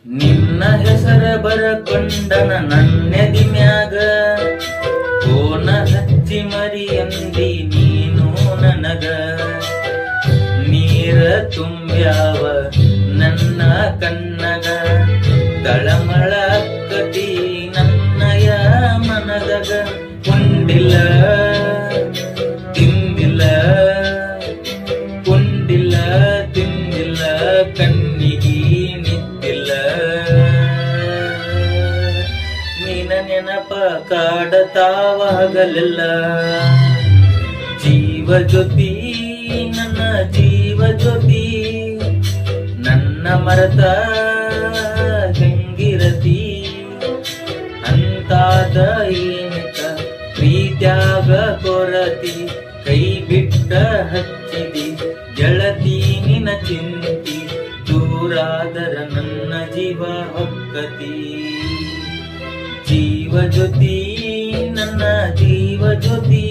ನಿನ್ನ ಹೆಸರ ಬರಕೊಂಡನ ನನ್ನೆದಿ ಮ್ಯಾಗ, ಕೋನ ಹಚ್ಚಿ ಮರಿ ಅಂದಿ ನೀನು ನನಗ. ನೀರ ತುಂಬ್ಯಾವ ನನ್ನ ಕಣ್ಣಗ, ತಳಮಳ ಕತಿ ನನ್ನಯ ಮನದಗ. ಕೊಂಡಿಲ್ಲ ತಿಂದಿಲ್ಲ, ಕೊಂಡಿಲ್ಲ ತಿಂದಿಲ್ಲ, ಕಣ್ಣಿಗೆ ನಿಂತಿಲ್ಲ. ನಿನ ನೆನಪ ಕಾಡತಾವಾಗಲೆಲ್ಲ, ಜೀವ ಜ್ಯೋತಿ ನನ್ನ ಜೀವ ಜ್ಯೋತಿ. ನನ್ನ ಮರತ ಹೆಂಗಿರತಿ ಅಂತಾದ ಏನಿಕ ಪ್ರೀತ್ಯಾಗ ಕೊರತಿ. ಕೈ ಬಿಟ್ಟ ಹಚ್ಚಿದಿ ಗೆಳತಿ ನಿನ ಚಿಂತಿ, ದೂರಾದರ ನನ್ನ ಜೀವ ಹೊಕ್ಕತಿ. ಜೀವ ಜ್ಯೋತಿ ನನ್ನ ಜೀವ ಜ್ಯೋತಿ.